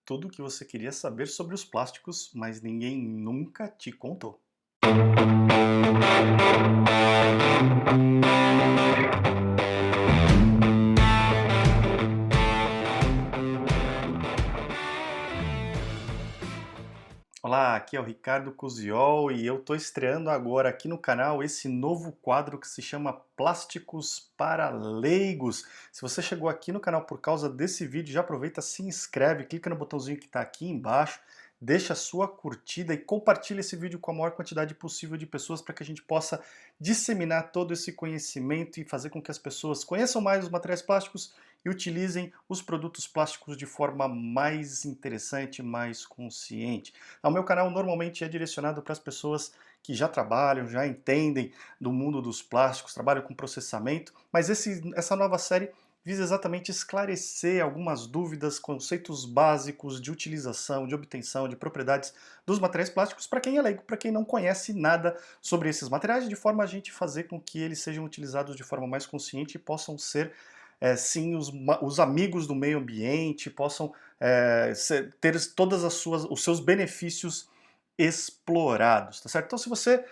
tudo o que você queria saber sobre os plásticos, mas ninguém nunca te contou. Olá, aqui é o Ricardo Cusiol e eu estou estreando agora aqui no canal esse novo quadro que se chama Plásticos para Leigos. Se você chegou aqui no canal por causa desse vídeo, já aproveita, se inscreve, clica no botãozinho que está aqui embaixo, deixa a sua curtida e compartilha esse vídeo com a maior quantidade possível de pessoas para que a gente possa disseminar todo esse conhecimento e fazer com que as pessoas conheçam mais os materiais plásticos e utilizem os produtos plásticos de forma mais interessante, mais consciente. O meu canal normalmente é direcionado para as pessoas que já trabalham, já entendem do mundo dos plásticos, trabalham com processamento, mas essa nova série visa exatamente esclarecer algumas dúvidas, conceitos básicos de utilização, de obtenção, de propriedades dos materiais plásticos para quem é leigo, para quem não conhece nada sobre esses materiais, de forma a gente fazer com que eles sejam utilizados de forma mais consciente e possam ser sim, os amigos do meio ambiente, possam ter todas os seus benefícios explorados, tá certo? Então, se você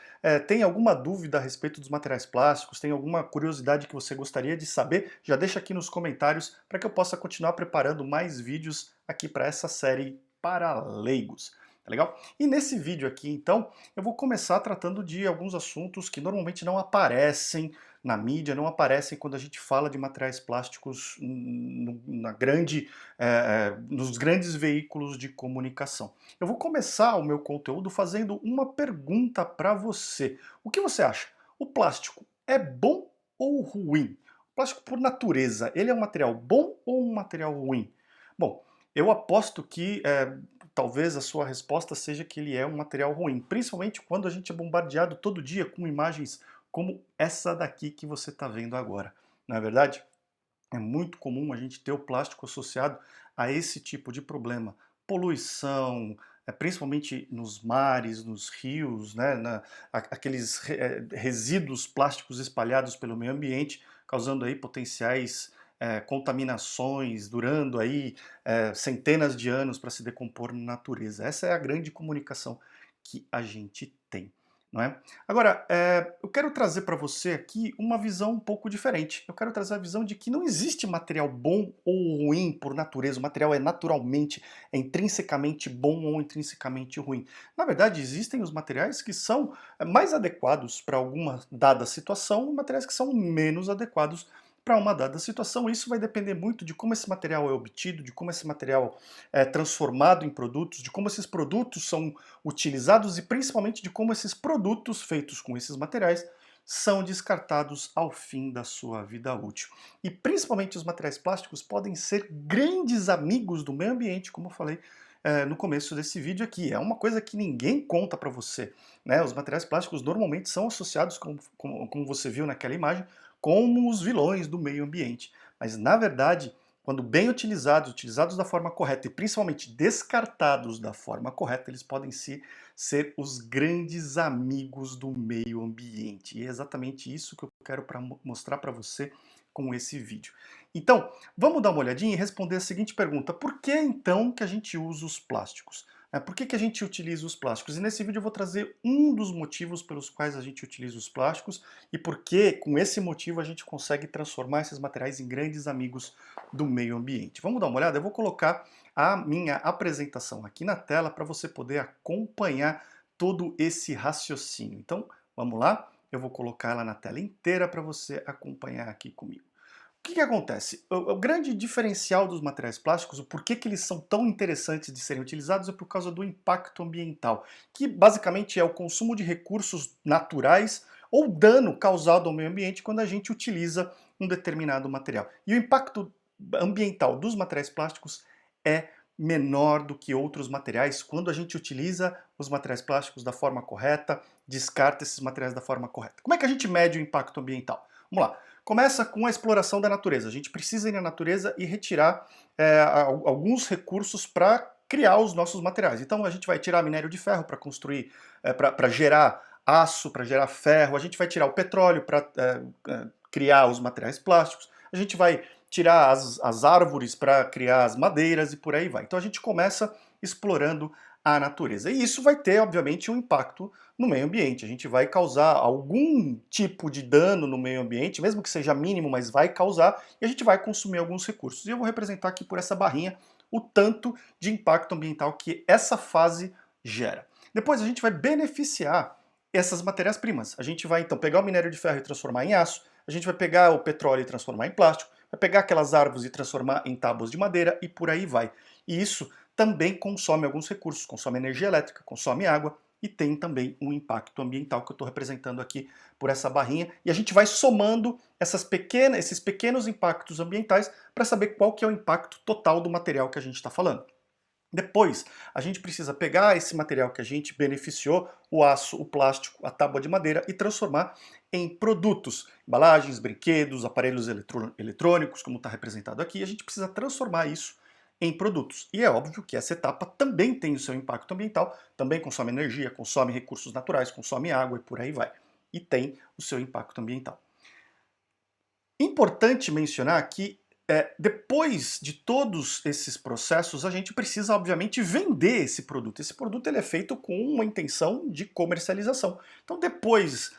tem alguma dúvida a respeito dos materiais plásticos, tem alguma curiosidade que você gostaria de saber, já deixa aqui nos comentários para que eu possa continuar preparando mais vídeos aqui para essa série para leigos. Tá legal? E nesse vídeo aqui, então, eu vou começar tratando de alguns assuntos que normalmente não aparecem na mídia, não aparecem quando a gente fala de materiais plásticos nos grandes veículos de comunicação. Eu vou começar o meu conteúdo fazendo uma pergunta para você. O que você acha? O plástico é bom ou ruim? O plástico, por natureza, ele é um material bom ou um material ruim? Bom, eu aposto que talvez a sua resposta seja que ele é um material ruim, principalmente quando a gente é bombardeado todo dia com imagens como essa daqui que você está vendo agora. Não é verdade? É muito comum a gente ter o plástico associado a esse tipo de problema. Poluição, principalmente nos mares, nos rios, né, aqueles resíduos plásticos espalhados pelo meio ambiente, causando aí potenciais contaminações, durando aí centenas de anos para se decompor na natureza. Essa é a grande comunicação que a gente tem. Não é? Agora, eu quero trazer para você aqui uma visão um pouco diferente. Eu quero trazer a visão de que não existe material bom ou ruim por natureza. O material é naturalmente, é intrinsecamente bom ou intrinsecamente ruim. Na verdade, existem os materiais que são mais adequados para alguma dada situação e materiais que são menos adequados para uma dada situação. Isso vai depender muito de como esse material é obtido, de como esse material é transformado em produtos, de como esses produtos são utilizados e principalmente de como esses produtos feitos com esses materiais são descartados ao fim da sua vida útil. E principalmente os materiais plásticos podem ser grandes amigos do meio ambiente, como eu falei no começo desse vídeo aqui. É uma coisa que ninguém conta para você, né? Os materiais plásticos normalmente são associados, como você viu naquela imagem, como os vilões do meio ambiente. Mas, na verdade, quando bem utilizados, utilizados da forma correta e principalmente descartados da forma correta, eles podem ser os grandes amigos do meio ambiente. E é exatamente isso que eu quero mostrar para você com esse vídeo. Então, vamos dar uma olhadinha e responder a seguinte pergunta: por que então que a gente usa os plásticos? Por que a gente utiliza os plásticos? E nesse vídeo eu vou trazer um dos motivos pelos quais a gente utiliza os plásticos e por que, com esse motivo, a gente consegue transformar esses materiais em grandes amigos do meio ambiente. Vamos dar uma olhada? Eu vou colocar a minha apresentação aqui na tela para você poder acompanhar todo esse raciocínio. Então, vamos lá? Eu vou colocar ela na tela inteira para você acompanhar aqui comigo. O que acontece? O grande diferencial dos materiais plásticos, o porquê que eles são tão interessantes de serem utilizados, é por causa do impacto ambiental, que basicamente é o consumo de recursos naturais ou dano causado ao meio ambiente quando a gente utiliza um determinado material. E o impacto ambiental dos materiais plásticos é menor do que outros materiais quando a gente utiliza os materiais plásticos da forma correta, descarta esses materiais da forma correta. Como é que a gente mede o impacto ambiental? Vamos lá. Começa com a exploração da natureza. A gente precisa ir na natureza e retirar alguns recursos para criar os nossos materiais. Então a gente vai tirar minério de ferro para construir, para gerar aço, para gerar ferro. A gente vai tirar o petróleo para criar os materiais plásticos. A gente vai tirar as árvores para criar as madeiras e por aí vai. Então a gente começa explorando a natureza. E isso vai ter, obviamente, um impacto no meio ambiente. A gente vai causar algum tipo de dano no meio ambiente, mesmo que seja mínimo, mas vai causar, e a gente vai consumir alguns recursos. E eu vou representar aqui por essa barrinha o tanto de impacto ambiental que essa fase gera. Depois a gente vai beneficiar essas matérias-primas. A gente vai então pegar o minério de ferro e transformar em aço, a gente vai pegar o petróleo e transformar em plástico, vai pegar aquelas árvores e transformar em tábuas de madeira e por aí vai. E isso também consome alguns recursos, consome energia elétrica, consome água e tem também um impacto ambiental que eu estou representando aqui por essa barrinha. E a gente vai somando esses pequenos impactos ambientais para saber qual que é o impacto total do material que a gente está falando. Depois, a gente precisa pegar esse material que a gente beneficiou, o aço, o plástico, a tábua de madeira, e transformar em produtos, embalagens, brinquedos, aparelhos eletrônicos, como está representado aqui. A gente precisa transformar isso em produtos. E é óbvio que essa etapa também tem o seu impacto ambiental, também consome energia, consome recursos naturais, consome água e por aí vai. E tem o seu impacto ambiental. Importante mencionar que depois de todos esses processos, a gente precisa, obviamente, vender esse produto. Esse produto ele é feito com uma intenção de comercialização. Então, depois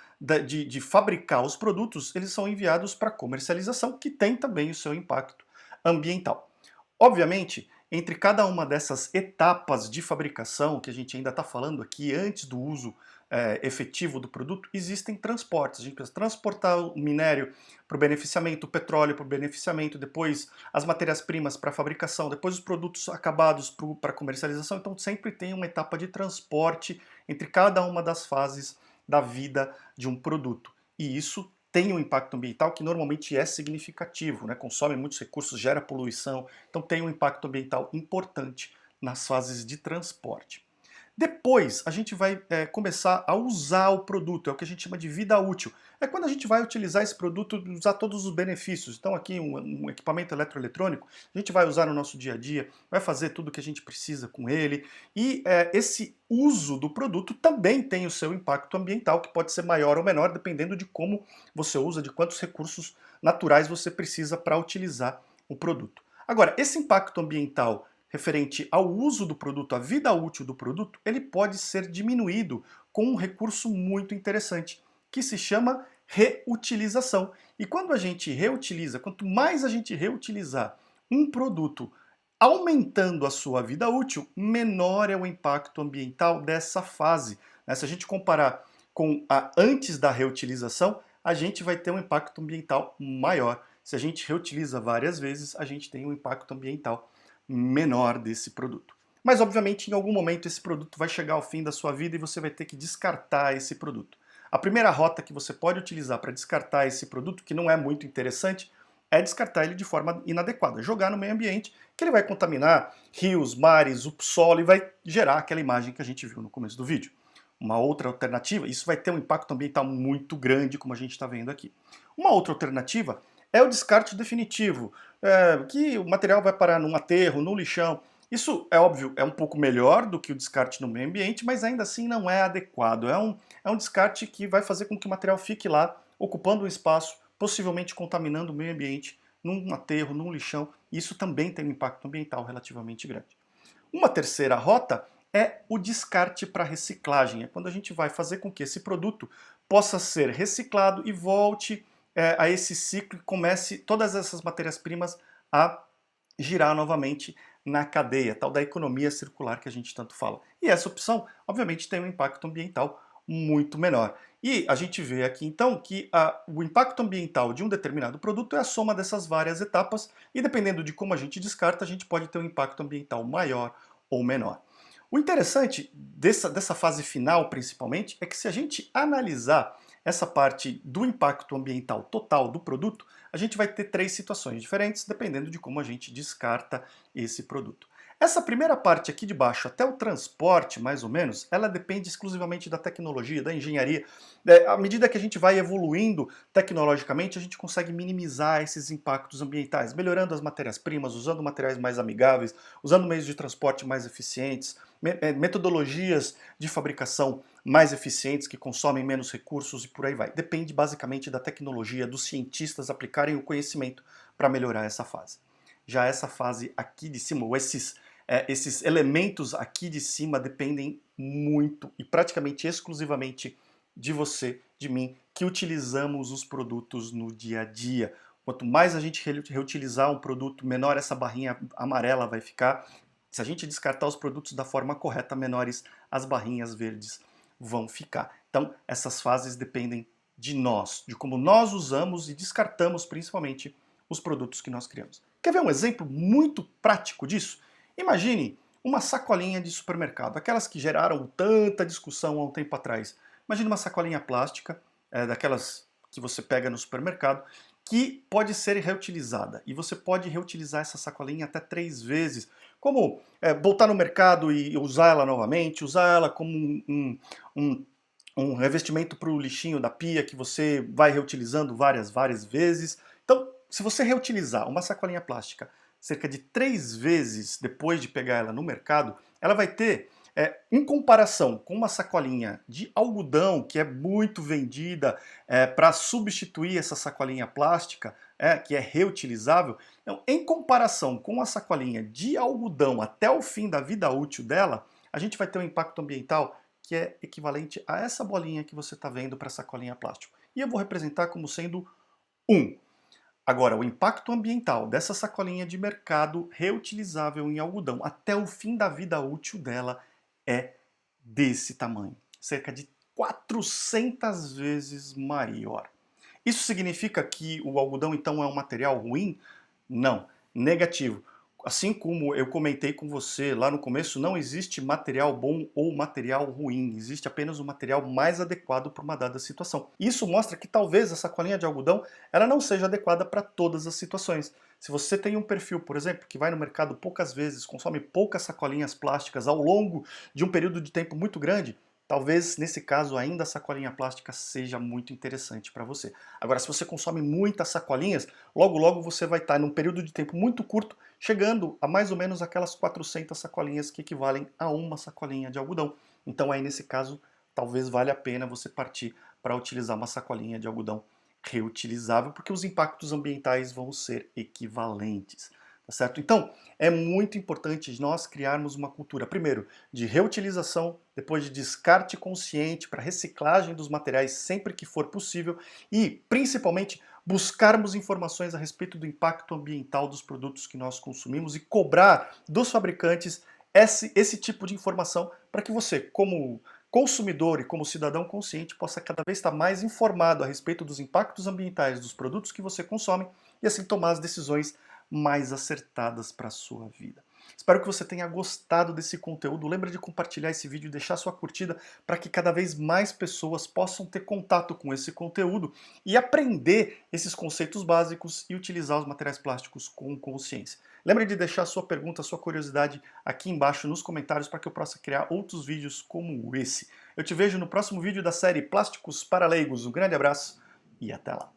de fabricar os produtos, eles são enviados para comercialização, que tem também o seu impacto ambiental. Obviamente, entre cada uma dessas etapas de fabricação, que a gente ainda está falando aqui antes do uso efetivo do produto, existem transportes. A gente precisa transportar o minério para o beneficiamento, o petróleo para o beneficiamento, depois as matérias-primas para a fabricação, depois os produtos acabados para comercialização. Então sempre tem uma etapa de transporte entre cada uma das fases da vida de um produto. E isso tem um impacto ambiental que normalmente é significativo, né? Consome muitos recursos, gera poluição, então tem um impacto ambiental importante nas fases de transporte. Depois, a gente vai começar a usar o produto, é o que a gente chama de vida útil. É quando a gente vai utilizar esse produto, usar todos os benefícios. Então aqui um equipamento eletroeletrônico, a gente vai usar no nosso dia a dia, vai fazer tudo o que a gente precisa com ele. E esse uso do produto também tem o seu impacto ambiental, que pode ser maior ou menor, dependendo de como você usa, de quantos recursos naturais você precisa para utilizar o produto. Agora, esse impacto ambiental referente ao uso do produto, à vida útil do produto, ele pode ser diminuído com um recurso muito interessante, que se chama reutilização. E quando a gente reutiliza, quanto mais a gente reutilizar um produto aumentando a sua vida útil, menor é o impacto ambiental dessa fase. Se a gente comparar com a antes da reutilização, a gente vai ter um impacto ambiental maior. Se a gente reutiliza várias vezes, a gente tem um impacto ambiental menor desse produto. Mas, obviamente, em algum momento esse produto vai chegar ao fim da sua vida e você vai ter que descartar esse produto. A primeira rota que você pode utilizar para descartar esse produto, que não é muito interessante, é descartar ele de forma inadequada, jogar no meio ambiente, que ele vai contaminar rios, mares, o solo e vai gerar aquela imagem que a gente viu no começo do vídeo. Uma outra alternativa, isso vai ter um impacto ambiental muito grande, como a gente está vendo aqui. Uma outra alternativa é o descarte definitivo, que o material vai parar num aterro, num lixão. Isso, é óbvio, é um pouco melhor do que o descarte no meio ambiente, mas ainda assim não é adequado. É um descarte que vai fazer com que o material fique lá, ocupando um espaço, possivelmente contaminando o meio ambiente, num aterro, num lixão. Isso também tem um impacto ambiental relativamente grande. Uma terceira rota é o descarte para reciclagem. É quando a gente vai fazer com que esse produto possa ser reciclado e volte a esse ciclo e comece todas essas matérias-primas a girar novamente na cadeia, tal da economia circular que a gente tanto fala. E essa opção, obviamente, tem um impacto ambiental muito menor. E a gente vê aqui, então, que o impacto ambiental de um determinado produto é a soma dessas várias etapas e, dependendo de como a gente descarta, a gente pode ter um impacto ambiental maior ou menor. O interessante dessa fase final, principalmente, é que se a gente analisar essa parte do impacto ambiental total do produto, a gente vai ter três situações diferentes, dependendo de como a gente descarta esse produto. Essa primeira parte aqui de baixo, até o transporte, mais ou menos, ela depende exclusivamente da tecnologia, da engenharia. À medida que a gente vai evoluindo tecnologicamente, a gente consegue minimizar esses impactos ambientais, melhorando as matérias-primas, usando materiais mais amigáveis, usando meios de transporte mais eficientes, metodologias de fabricação mais eficientes, que consomem menos recursos e por aí vai. Depende basicamente da tecnologia, dos cientistas aplicarem o conhecimento para melhorar essa fase. Já essa fase aqui de cima, ou esses elementos aqui de cima dependem muito e praticamente exclusivamente de você, de mim, que utilizamos os produtos no dia a dia. Quanto mais a gente reutilizar um produto, menor essa barrinha amarela vai ficar. Se a gente descartar os produtos da forma correta, menores as barrinhas verdes vão ficar. Então, essas fases dependem de nós, de como nós usamos e descartamos principalmente os produtos que nós criamos. Quer ver um exemplo muito prático disso? Imagine uma sacolinha de supermercado, aquelas que geraram tanta discussão há um tempo atrás. Imagine uma sacolinha plástica, daquelas que você pega no supermercado, que pode ser reutilizada. E você pode reutilizar essa sacolinha até 3 vezes. Como voltar no mercado e usar ela novamente, usar ela como um revestimento para o lixinho da pia que você vai reutilizando várias vezes. Então, se você reutilizar uma sacolinha plástica cerca de 3 vezes depois de pegar ela no mercado, ela vai ter, em comparação com uma sacolinha de algodão, que é muito vendida para substituir essa sacolinha plástica, que é reutilizável, então, em comparação com a sacolinha de algodão até o fim da vida útil dela, a gente vai ter um impacto ambiental que é equivalente a essa bolinha que você está vendo para a sacolinha plástica. E eu vou representar como sendo 1. Agora, o impacto ambiental dessa sacolinha de mercado reutilizável em algodão até o fim da vida útil dela é desse tamanho, cerca de 400 vezes maior. Isso significa que o algodão então é um material ruim? Não, negativo. Assim como eu comentei com você lá no começo, não existe material bom ou material ruim, existe apenas o material mais adequado para uma dada situação. Isso mostra que talvez a sacolinha de algodão ela não seja adequada para todas as situações. Se você tem um perfil, por exemplo, que vai no mercado poucas vezes, consome poucas sacolinhas plásticas ao longo de um período de tempo muito grande, talvez, nesse caso, ainda a sacolinha plástica seja muito interessante para você. Agora, se você consome muitas sacolinhas, logo logo você vai estar num período de tempo muito curto, chegando a mais ou menos aquelas 400 sacolinhas que equivalem a uma sacolinha de algodão. Então aí, nesse caso, talvez valha a pena você partir para utilizar uma sacolinha de algodão reutilizável, porque os impactos ambientais vão ser equivalentes. Tá certo? Então, é muito importante nós criarmos uma cultura, primeiro, de reutilização, depois de descarte consciente para reciclagem dos materiais sempre que for possível e, principalmente, buscarmos informações a respeito do impacto ambiental dos produtos que nós consumimos e cobrar dos fabricantes esse tipo de informação para que você, como consumidor e como cidadão consciente, possa cada vez estar mais informado a respeito dos impactos ambientais dos produtos que você consome e assim tomar as decisões mais acertadas para a sua vida. Espero que você tenha gostado desse conteúdo. Lembra de compartilhar esse vídeo e deixar sua curtida para que cada vez mais pessoas possam ter contato com esse conteúdo e aprender esses conceitos básicos e utilizar os materiais plásticos com consciência. Lembra de deixar sua pergunta, sua curiosidade aqui embaixo nos comentários para que eu possa criar outros vídeos como esse. Eu te vejo no próximo vídeo da série Plásticos para Leigos. Um grande abraço e até lá!